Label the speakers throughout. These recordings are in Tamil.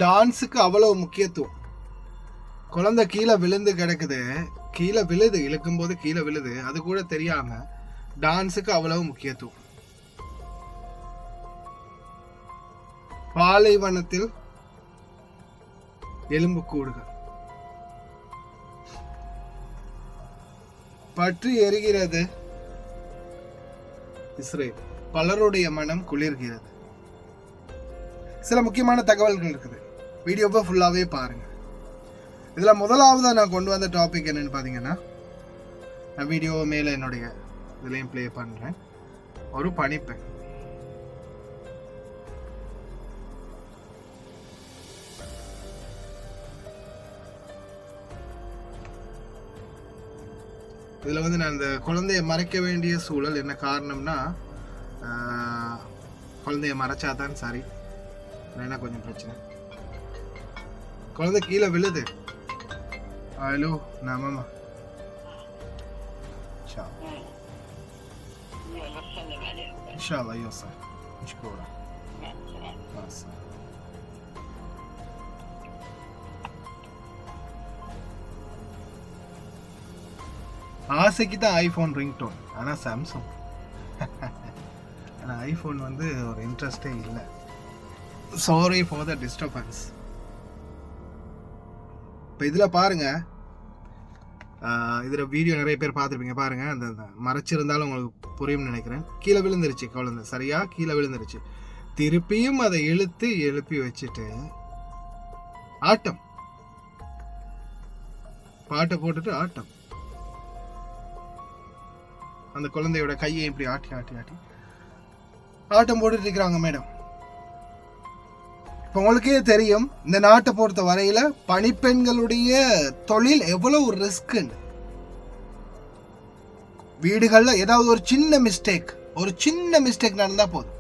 Speaker 1: டான்ஸுக்கு அவ்வளவு முக்கியத்துவம். குழந்தை கீழே விழுந்து கிடக்குது, கீழே விழுது, இழுக்கும் போது கீழே விழுது, அது கூட தெரியாம டான்ஸுக்கு அவ்வளவு முக்கியத்துவம். பாலைவனத்தில் எலும்புக்கூடுகள் பற்றி எரிகிறது இஸ்ரேல், பலருடைய மனம் குளிர்கிறது. சில முக்கியமான தகவல்கள் இருக்குது, வீடியோவை ஃபுல்லாவே பாருங்க. இதுல முதலாவது நான் கொண்டு வந்த டாபிக் என்னன்னு பாத்தீங்கன்னா, நான் வீடியோ மேல என்னுடைய இதுலயும் பிளே பண்றேன். ஒரு பணிப்பெண். இதுல வந்து நான் இந்த குழந்தைய மறைக்க வேண்டிய சூழல் என்ன காரணம்னா, குழந்தைய மறைச்சாதான் சரி, என்ன கொஞ்சம் பிரச்சனை. குழந்தை கீழே விழுது. ஹலோ மாமா إن شاء الله يوصل مشكورة. مع السلامة. ஆசைக்கு தான் ஐஃபோன் ரிங்டோன், ஆனால் சாம்சங். ஆனால் ஐஃபோன் வந்து ஒரு இன்ட்ரெஸ்டே இல்லை. Sorry for the disturbance. இப்போ இதில் பாருங்கள், இதில் வீடியோ நிறைய பேர் பார்த்துருப்பீங்க. பாருங்கள், அந்த மறைச்சிருந்தாலும் உங்களுக்கு புரியும்னு நினைக்கிறேன். கீழே விழுந்துருச்சு குழந்தை, சரியாக கீழே விழுந்துருச்சு. திருப்பியும் அதை இழுத்து எழுப்பி வச்சுட்டு ஆட்டம், பாட்டை போட்டுட்டு ஆட்டம். அந்த குழந்தையோட கையை இப்படி ஆட்டி ஆட்டி ஆட்டி ஆட்டம் போட்டுட்டு இருக்கிறாங்க மேடம். இப்போ உங்களுக்கே தெரியும், இந்த நாட்டை பொறுத்த வரையில பணிப்பெண்களுடைய தொழில் எவ்வளவு ரிஸ்க்குன்னு. வீடுகள்ல ஏதாவது ஒரு சின்ன மிஸ்டேக் நடந்தா போதும்,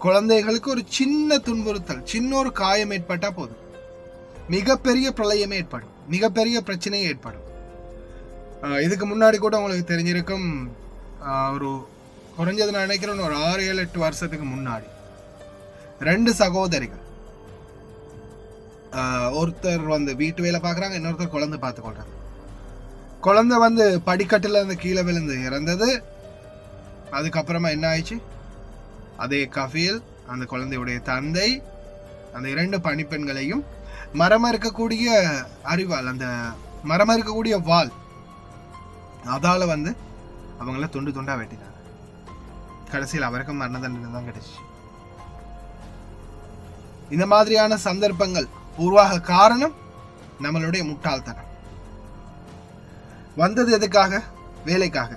Speaker 1: குழந்தைகளுக்கு ஒரு சின்ன துன்புறுத்தல், சின்ன ஒரு காயம் ஏற்பட்டா போதும், மிகப்பெரிய பிரளயமே ஏற்படும், மிகப்பெரிய பிரச்சனையே ஏற்படும். இதுக்கு முன்னாடி கூட உங்களுக்கு தெரிஞ்சிருக்கும், ஒரு குறைஞ்சது நான் நினைக்கிறேன் ஒரு 6-7-8 வருஷத்துக்கு முன்னாடி 2 சகோதரிகள், ஒருத்தர் வந்து வீட்டு வேலை பார்க்குறாங்க, இன்னொருத்தர் குழந்தை பார்த்துக்கொள்றாங்க. குழந்தை வந்து படிக்கட்டில் இருந்து கீழே விழுந்து இறந்தது. அதுக்கப்புறமா என்ன ஆயிடுச்சு, அதே கஃபீல், அந்த குழந்தையுடைய தந்தை, அந்த 2 பணிப்பெண்களையும் மரம் இருக்கக்கூடிய அறிவால், அந்த மரம் இருக்கக்கூடிய வால், அதால வந்து அவங்கள துண்டு துண்டா வெட்டினாங்க. கடைசியில் அவருக்கும் மரண தண்டனை தான் கிடைச்சிச்சு. இந்த மாதிரியான சந்தர்ப்பங்கள் உருவாக காரணம் நம்மளுடைய முட்டாள்தனம். வந்தது எதுக்காக? வேலைக்காக.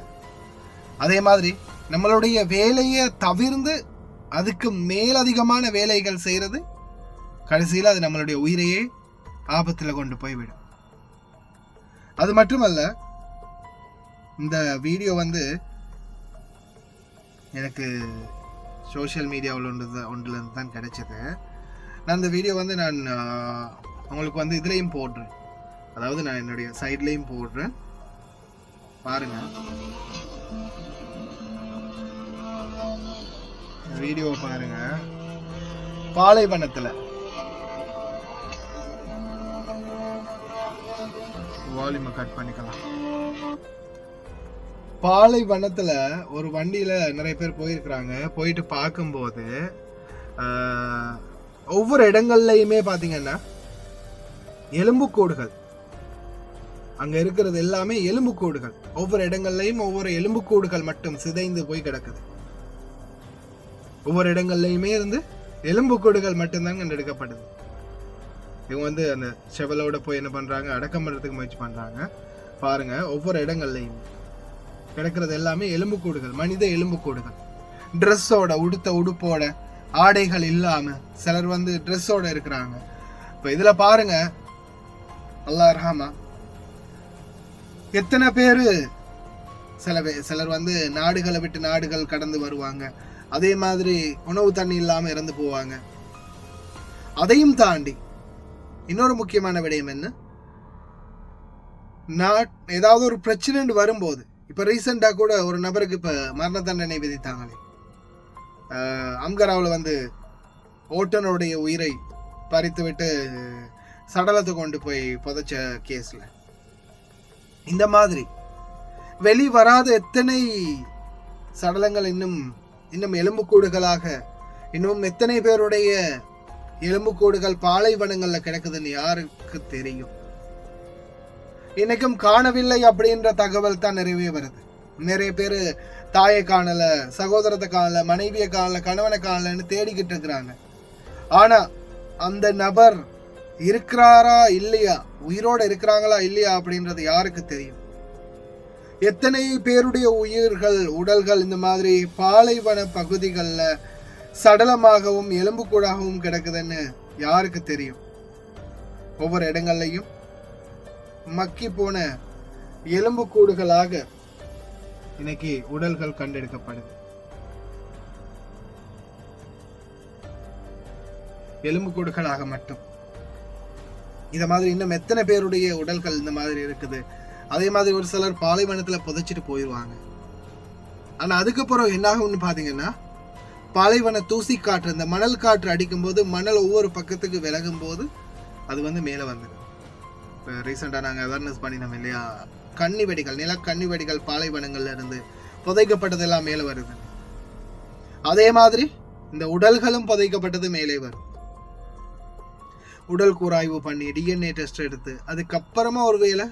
Speaker 1: அதே மாதிரி நம்மளுடைய வேலையை தவிர்த்து அதுக்கு மேலதிகமான வேலைகள் செய்யறது கடைசியில் அது நம்மளுடைய உயிரையே ஆபத்தில் கொண்டு போய்விடும். அது மட்டுமல்ல, இந்த வீடியோ வந்து எனக்கு சோஷியல் மீடியாவில் ஒன்றுலேருந்து தான் கிடைச்சது. நான் இந்த வீடியோ வந்து நான் உங்களுக்கு வந்து இதுலேயும் போடுறேன், அதாவது நான் என்னுடைய சைட்லேயும் போடுறேன், பாருங்க. வீடியோ பாருங்க. பாலைவனத்தில் வால்யூமை கட் பண்ணிக்கலாம். பாலைவனத்துல ஒரு வண்டியில நிறைய பேர் போயிருக்கிறாங்க. போயிட்டு பார்க்கும்போது ஒவ்வொரு இடங்கள்லையுமே பாத்தீங்கன்னா எலும்புக்கூடுகள், அங்க இருக்கிறது எல்லாமே எலும்புக்கூடுகள். ஒவ்வொரு இடங்கள்லையும் ஒவ்வொரு எலும்புக்கூடுகள் மட்டும் சிதைந்து போய் கிடக்குது. ஒவ்வொரு இடங்கள்லையுமே இருந்து எலும்புக்கூடுகள் மட்டும்தான் கண்டெடுக்கப்படுது. இவங்க வந்து அந்த செவலோட போய் என்ன பண்றாங்க, அடக்கம் பண்றதுக்கு முயற்சி பண்றாங்க. பாருங்க, ஒவ்வொரு இடங்கள்லையும் கிடக்கிறது எல்லாமே எலும்புக்கூடுகள், மனித எலும்புக்கூடுகள். ட்ரெஸ்ஸோட, உடுத்த உடுப்போட, ஆடைகள் இல்லாம சிலர் வந்து ட்ரெஸ்ஸோட இருக்கிறாங்க. இப்போ இதுல பாருங்க, அல்லாஹ் ரஹமா, எத்தனை பேரு சிலர் வந்து நாடுகளை விட்டு நாடுகள் கடந்து வருவாங்க. அதே மாதிரி உணவு தண்ணி இல்லாம இறந்து போவாங்க. அதையும் தாண்டி இன்னொரு முக்கியமான விடயம் என்ன, ஏதாவது ஒரு பிரச்சனை வரும்போது, இப்ப ரீசெண்டா கூட ஒரு நபருக்கு இப்ப மரண தண்டனை விதித்தாங்களே, அம்கராவில் வந்து ஓட்டனுடைய உயிரை பறித்து விட்டு சடலத்தை கொண்டு போய் புதைச்ச கேஸ்ல இந்த மாதிரி வெளி வராத எத்தனை சடலங்கள் இன்னும் எலும்புக்கூடுகளாக இன்னும் எத்தனை பேருடைய எலும்புக்கூடுகள் பாலைவனங்கள்ல கிடக்குதுன்னு யாருக்கு தெரியும்? இன்னைக்கும் காணவில்லை அப்படின்ற தகவல் தான் நிறைய வருது. நிறைய பேரு தாயை காணல, சகோதரத்தை காணல, மனைவியை காணல, கணவனை காணலன்னு தேடிக்கிட்டு இருக்கிறாங்க. ஆனா அந்த நபர் இருக்கிறாரா இல்லையா, உயிரோட இருக்கிறாங்களா இல்லையா அப்படின்றது யாருக்கு தெரியும்? எத்தனை பேருடைய உடல்கள் இந்த மாதிரி பாலைவன பகுதிகளில் சடலமாகவும் எலும்புக்கூடாகவும் கிடக்குதுன்னு யாருக்கு தெரியும்? ஒவ்வொரு இடங்கள்லையும் மக்கி போன எலும்புக்கூடுகளாக இன்னைக்கு உடல்கள் கண்டெடுக்கப்படுது. எலும்புக்கூடுகளாக மட்டும் இந்த மாதிரி இன்னும் எத்தனை பேருடைய உடல்கள் இந்த மாதிரி இருக்குது. அதே மாதிரி ஒரு சிலர் பாலைவனத்துல புதைச்சிட்டு போயிடுவாங்க. ஆனா அதுக்கப்புறம் என்ன ஆகும்னு பாத்தீங்கன்னா, பாலைவன தூசி காற்று, இந்த மணல் காற்று அடிக்கும் போது மணல் ஒவ்வொரு பக்கத்துக்கு விலகும் போது அது மேலே வந்துடும். இப்போ ரீசெண்டாக நாங்கள் அவேர்னஸ் பண்ணினோம் இல்லையா, கன்னி வெடிகள், நில கன்னி வெடிகள் பாலைவனங்கள்ல இருந்து புதைக்கப்பட்டதெல்லாம் மேலே வருது. அதே மாதிரி இந்த உடல்களும் புதைக்கப்பட்டது மேலே வரும். உடல் கூராய்வு பண்ணி டிஎன்ஏ டெஸ்ட் எடுத்து அதுக்கப்புறமா ஒருவேளை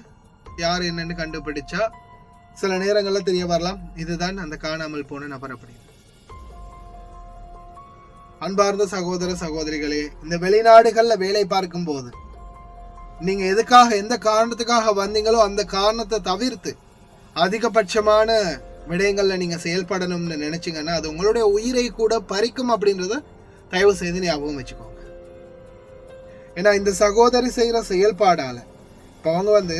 Speaker 1: யார் என்னன்னு கண்டுபிடிச்சா சில நேரங்கள்ல தெரிய வரலாம் இதுதான் அந்த காணாமல் போன நபர் அப்படி. அன்பார்ந்த சகோதர சகோதரிகளே, இந்த வெளிநாடுகள்ல வேலை பார்க்கும் போது நீங்க எந்த காரணத்துக்காக வந்தீங்களோ அந்த காரணத்தை தவிர்த்து அதிகபட்சமான விடயங்கள்ல நீங்க செயல்படணும்னு நினைச்சீங்கன்னா அது உங்களுடைய உயிரை கூட பறிக்கும் அப்படின்றத தயவு செய்து ஞாபகம் வச்சுக்கோங்க. ஏன்னா இந்த சகோதரி செய்யற செயல்பாடால இப்ப அவங்க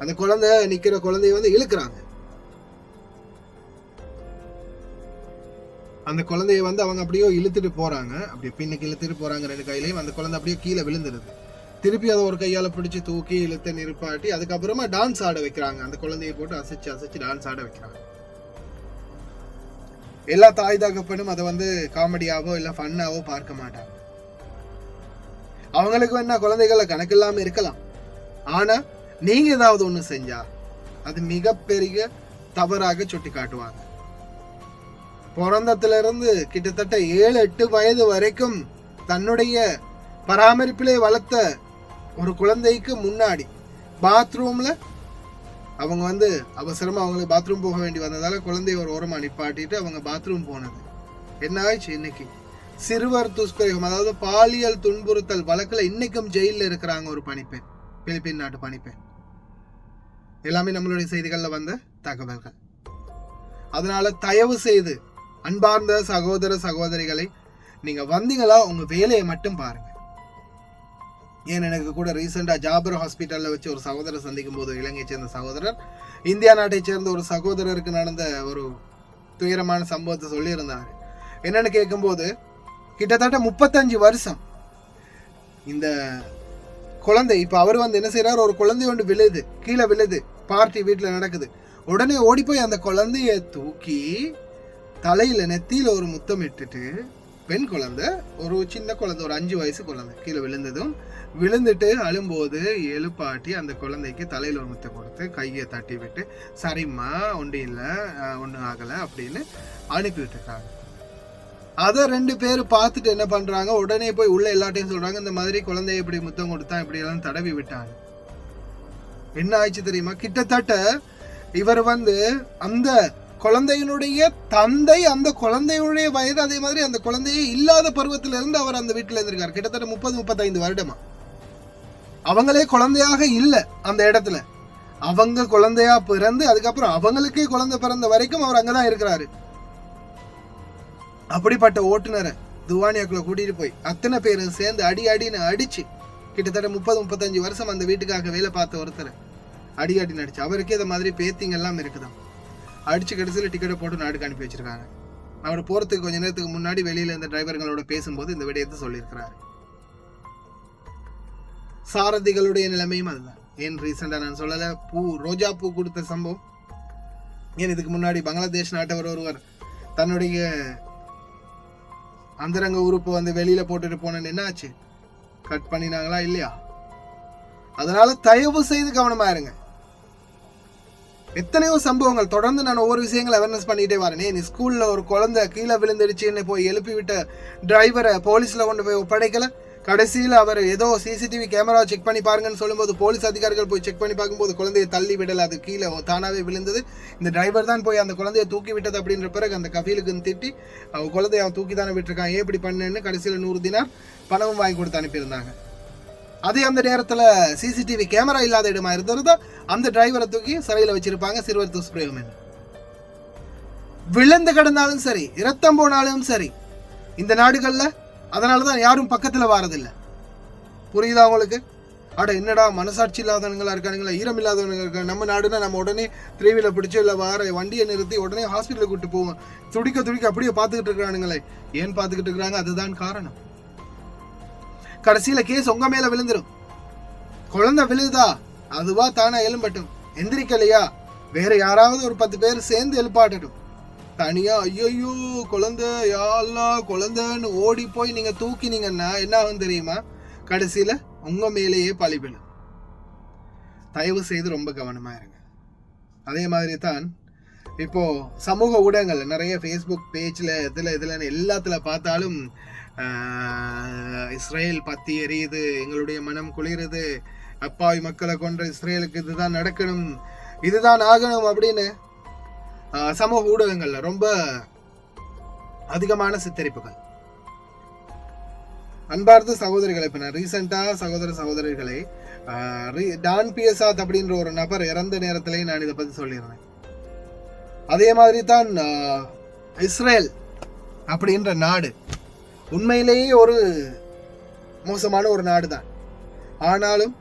Speaker 1: அந்த குழந்தை நிக்கிற குழந்தைய இழுக்கிறாங்க. அந்த குழந்தைய அவங்க அப்படியே இழுத்துட்டு போறாங்க, அப்படியே பின்னுக்கு இழுத்துட்டு போறாங்க. 2 கையிலையும் அந்த குழந்தை அப்படியே கீழே விழுந்துருது. திருப்பி அதை ஒரு கையால பிடிச்சு தூக்கி இழுத்து நிற்பாட்டி அதுக்கப்புறமா டான்ஸ் ஆட வைக்கிறாங்க. அந்த குழந்தைய போட்டு அசைச்சு டான்ஸ் ஆட வைக்கிறாங்க. எல்லா தாய் தகப்பனும் அதை காமெடியாவோ இல்ல ஃபன்னாவோ பார்க்க மாட்டாங்க. அவங்களுக்கு என்ன குழந்தைகளை கணக்கு இல்லாம இருக்கலாம். ஆனா நீங்க ஏதாவது ஒண்ணு செஞ்சா அது மிகப்பெரிய தவறாக சுட்டி காட்டுவாங்க. பிறந்தத்துல இருந்து கிட்டத்தட்ட 7-8 வயது வரைக்கும் தன்னுடைய பராமரிப்பிலே வளர்த்த ஒரு குழந்தைக்கு முன்னாடி பாத்ரூம்ல அவங்க அவசரமா அவங்களுக்கு பாத்ரூம் போக வேண்டி வந்ததால குழந்தைய ஒரு ஓரமா நிப்பாட்டிட்டு அவங்க பாத்ரூம் போனது என்ன ஆயிடுச்சு? இன்னைக்கு சிறுவர் துஷ்பிரயோகம், அதாவது பாலியல் துன்புறுத்தல் வழக்குல இன்னைக்கும் ஜெயில இருக்கிறாங்க ஒரு பணிப்பெண், பிலிப்பீன் நாட்டு பணிப்பெண். எல்லாமே நம்மளுடைய செய்திகள்ல வந்த தகவல்கள். அதனால தயவு செய்து அன்பார்ந்த சகோதர சகோதரிகளை, நீங்க வந்தீங்களா உங்க வேலையை மட்டும் பாருங்க. ஏன் எனக்கு கூட ரீசெண்டா ஜாபர் ஹாஸ்பிட்டல்ல வச்சு ஒரு சகோதரர் சந்திக்கும் போது, இலங்கையை சேர்ந்த சகோதரர் இந்தியா நாட்டை சேர்ந்த ஒரு சகோதரருக்கு நடந்த ஒரு துயரமான சம்பவத்தை சொல்லியிருந்தாரு. என்னன்னு கேட்கும்போது, கிட்டத்தட்ட 35 வருஷம் இந்த குழந்தை, இப்ப அவர் என்ன செய்யறாரு, ஒரு குழந்தை ஒன்று விழுது, கீழே விழுது, பார்ட்டி வீட்டுல நடக்குது. உடனே ஓடி போய் அந்த குழந்தைய தூக்கி தலையில நெத்தியில ஒரு முத்தம் இட்டுட்டு, பெண் குழந்தை, ஒரு சின்ன குழந்தை, ஒரு 5 வயசு குழந்தை கீழே விழுந்துட்டு அழும்போது எழுப்பாட்டி அந்த குழந்தைக்கு தலையில ஒரு முத்தம் கொடுத்து கையை தட்டி விட்டு, சரிம்மா ஒன்றும் இல்லை, ஒன்றும் ஆகலை அப்படின்னு அனுப்பி விட்டுருக்காங்க. அதை 2 பேர் பார்த்துட்டு என்ன பண்றாங்க, உடனே போய் உள்ள எல்லாத்தையும் சொல்றாங்க, இந்த மாதிரி குழந்தைய இப்படி முத்தம் கொடுத்தா இப்படி எல்லாம் தடவி விட்டாங்க. என்ன ஆயிடுச்சு தெரியுமா? கிட்டத்தட்ட இவர் அந்த குழந்தையினுடைய தந்தை, அந்த குழந்தையுடைய வயது, அதே மாதிரி அந்த குழந்தையே இல்லாத பருவத்தில இருந்து அவர் அந்த வீட்டுல இருந்திருக்காரு. கிட்டத்தட்ட 30-35 வருடமா அவங்களே குழந்தையாக இல்லை அந்த இடத்துல. அவங்க குழந்தையா பிறந்து அதுக்கப்புறம் அவங்களுக்கே குழந்தை பிறந்த வரைக்கும் அவர் அங்கதான் இருக்கிறாரு. அப்படிப்பட்ட ஓட்டுநரை துவானியாக்குள்ள கூட்டிட்டு போய் அத்தனை பேரும் சேர்ந்து அடின்னு அடிச்சு, கிட்டத்தட்ட 30-35 வருஷம் அந்த வீட்டுக்காக வேலை பார்த்த ஒருத்தரை அடின்னு அடிச்சு, அவருக்கே இந்த மாதிரி பேத்திங்க எல்லாம் இருக்குதான், அடிச்சு கடைசியில் டிக்கெட்டை போட்டு நாட்டுக்கு அனுப்பி வச்சிருக்காங்க. அவர் போறதுக்கு கொஞ்ச நேரத்துக்கு முன்னாடி வெளியில இந்த டிரைவர்களோட பேசும்போது இந்த விடயத்தை சொல்லியிருக்கிறாரு. சாரதிகளுடைய நிலைமையும் அதுதான். ஏன் ரீசெண்டா நான் சொல்லல, ரோஜா பூ கொடுத்த சம்பவம். ஏன் இதுக்கு முன்னாடி பங்களாதேஷ் நாட்டவர் ஒருவர் தன்னுடைய அந்தரங்க உறுப்பு வந்து வெளியில போட்டுட்டு போனேன்னு என்ன ஆச்சு? கட் பண்ணினாங்களா இல்லையா? அதனால தயவு செய்து கவனமா இருங்க. எத்தனையோ சம்பவங்கள் தொடர்ந்து நான் ஒவ்வொரு விஷயங்களை அவேர்னஸ் பண்ணிட்டே வரேன். நீ ஸ்கூல்ல ஒரு குழந்தை கீழே விழுந்துடுச்சுன்னு போய் எழுப்பி விட்ட டிரைவரை போலீஸ்ல கொண்டு போய் ஒப்படைக்கல. கடைசியில் அவர் ஏதோ சிசிடிவி கேமரா செக் பண்ணி பாருங்கன்னு சொல்லும்போது போலீஸ் அதிகாரிகள் போய் செக் பண்ணி பார்க்கும்போது குழந்தையை தள்ளி விடல, அது கீழே தானாவே விழுந்தது. இந்த டிரைவர் தான் போய் அந்த குழந்தையை தூக்கி விட்டது அப்படின்ற பிறகு அந்த கஃபீலுக்கு திட்டி அவன் குழந்தைய அவன் தூக்கி தானே விட்டுருக்கான், ஏன் இப்படி பண்ணேன்னு கடைசியில் 100 தினார் பணமும் வாங்கி கொடுத்து அனுப்பியிருந்தாங்க. அதே அந்த நேரத்தில் சிசிடிவி கேமரா இல்லாத இடமா இருந்திருந்தா அந்த டிரைவரை தூக்கி சிறையில் வச்சிருப்பாங்க. சிறுவர் துஷ்பிரயோகம் விழுந்து கிடந்தாலும் சரி, இரத்தம் போனாலும் சரி இந்த நாடுகள்ல. அதனாலதான் யாரும் பக்கத்துல வாரதில்லை. புரியுதா உங்களுக்கு? அட என்னடா மனசாட்சி இல்லாதவங்களா இருக்கானுங்களா, ஈரம் இல்லாதவங்க இருக்காங்க. நம்ம நாடுனா நம்ம உடனே 3-வீல பிடிச்சோ இல்லை வார வண்டியை நிறுத்தி உடனே ஹாஸ்பிட்டலுக்கு கூப்பிட்டு போவோம். துடிக்க அப்படியே பார்த்துக்கிட்டு இருக்கிறானுங்களே. ஏன் பார்த்துக்கிட்டு இருக்கிறாங்க? அதுதான் காரணம். கடைசியில கேஸ் உங்க மேல விழுந்துடும். குழந்தை விழுதா அதுவா தானா எழும்பட்டும். எந்திரிக்கலையா வேற யாராவது ஒரு 10 பேர் சேர்ந்து எழுப்பாட்டட்டும். தனியா ஐயோ குழந்தை யாழ்லா குழந்தைன்னு ஓடி போய் நீங்க தூக்கினீங்கன்னா என்ன ஆகும் தெரியுமா? கடைசியில உங்க மேலேயே பழி விழும். தயவு செய்து ரொம்ப கவனமா இருங்க. அதே மாதிரி தான் இப்போ சமூக ஊடகங்கள் நிறைய ஃபேஸ்புக் பேஜ்ல இதுல எல்லாத்துல பார்த்தாலும் இஸ்ரேல் பத்தி எரியுது, எங்களுடைய மனம் குளிருது, அப்பாவி மக்களை கொன்ற இஸ்ரேலுக்கு இதுதான் நடக்கணும், இதுதான் ஆகணும் அப்படின்னு சமூக ஊடகங்கள்ல ரொம்ப அதிகமான சித்தரிப்புகள். அன்பார்ந்த சகோதரிகளை, இப்ப நான் ரீசெண்டா சகோதரர்களை டான் பியசாத் அப்படின்ற ஒரு நபர் இறந்த நேரத்திலேயே நான் இதை பத்தி சொல்லியிருந்தேன். அதே மாதிரி தான் இஸ்ரேல் அப்படின்ற நாடு உண்மையிலேயே ஒரு மோசமான ஒரு நாடு தான். ஆனாலும்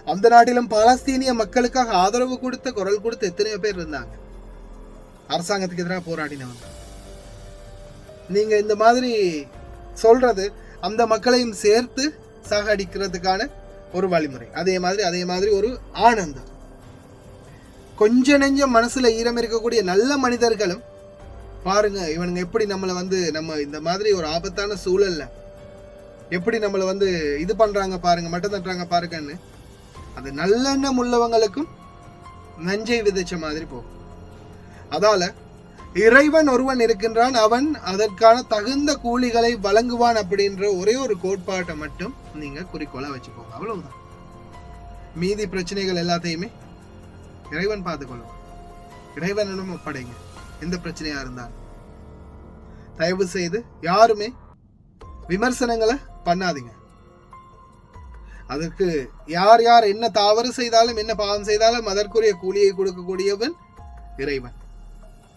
Speaker 1: அந்த நாட்டிலும் பாலஸ்தீனிய மக்களுக்காக ஆதரவு கொடுத்த குரல் கொடுத்த எத்தனையோ பேர் இருந்தாங்க. அரசாங்கத்துக்கு எதிராக போராடினவங்க. நீங்க இந்த மாதிரி சொல்றது அந்த மக்களையும் சேர்த்து சாகடிக்கிறதுக்கான ஒரு வழிமுறை. அதே மாதிரி ஒரு ஆனந்தம். கொஞ்ச நெஞ்சம் மனசுல ஈரம் இருக்கக்கூடிய நல்ல மனிதர்களும் பாருங்க இவனுங்க எப்படி நம்மளை நம்ம இந்த மாதிரி ஒரு ஆபத்தான சூழல்ல எப்படி நம்மளை இது பண்றாங்க பாருங்க, மட்டும் தட்டுறாங்க பாருங்கன்னு அது நல்லெண்ணம் உள்ளவங்களுக்கும் நஞ்சை விதைச்ச மாதிரி போகும். அதால இறைவன் ஒருவன் இருக்கின்றான், அவன் அதற்கான தகுந்த கூலிகளை வழங்குவான் அப்படின்ற ஒரே ஒரு கோட்பாட்டை மட்டும் நீங்க குறிக்கோளா வச்சுக்கோங்க. அவ்வளவுதான். மீதி பிரச்சனைகள் எல்லாத்தையுமே இறைவன் பார்த்துக்கொள்ளும். இறைவனிடம் ஒப்படைங்க எந்த பிரச்சனையா இருந்தாலும். தயவு செய்து யாருமே விமர்சனங்களை பண்ணாதீங்க. அதற்கு யார் என்ன தவறு செய்தாலும் என்ன பாவம் செய்தாலும் அதற்குரிய கூலியை கொடுக்கக்கூடியவன் இறைவன்.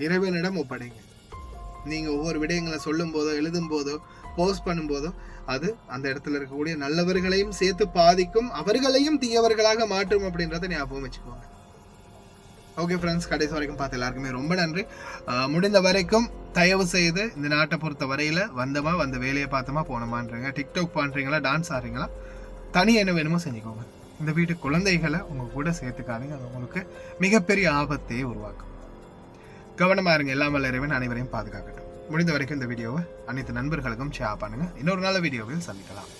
Speaker 1: இறைவனிடம் ஒப்படைங்க. நீங்க ஒவ்வொரு விடயங்களை சொல்லும் போதோ எழுதும் போதோ போஸ்ட் பண்ணும் போதோ அது அந்த இடத்துல இருக்கக்கூடிய நல்லவர்களையும் சேர்த்து பாதிக்கும், அவர்களையும் தீயவர்களாக மாற்றும் அப்படின்றத ஞாபகம் வச்சுக்கோங்க. ஓகே ஃப்ரெண்ட்ஸ், கடைசி வரைக்கும் பார்த்து எல்லாருக்குமே ரொம்ப நன்றி. முடிந்த வரைக்கும் தயவு செய்து இந்த நாட்டை பொறுத்த வரையில வந்த வேலையை பார்த்தோமா போனோமான்றீங்க. டிக்டாக் பண்ணுறீங்களா, டான்ஸ் ஆடுறீங்களா, தனி என்ன வேணுமோ செஞ்சுக்கோங்க. இந்த வீட்டு குழந்தைகளை உங்க கூட சேர்த்துக்காதீங்க. அது உங்களுக்கு மிகப்பெரிய ஆபத்தையே உருவாக்கும். கவனமா இருங்க. எல்லாமல் இறைவன் அனைவரையும் பாதுகாக்கட்டும். முடிந்த வரைக்கும் இந்த வீடியோவை அனைத்து நண்பர்களுக்கும் ஷேர் பண்ணுங்க. இன்னொரு நல்ல வீடியோவில் சந்திக்கலாம்.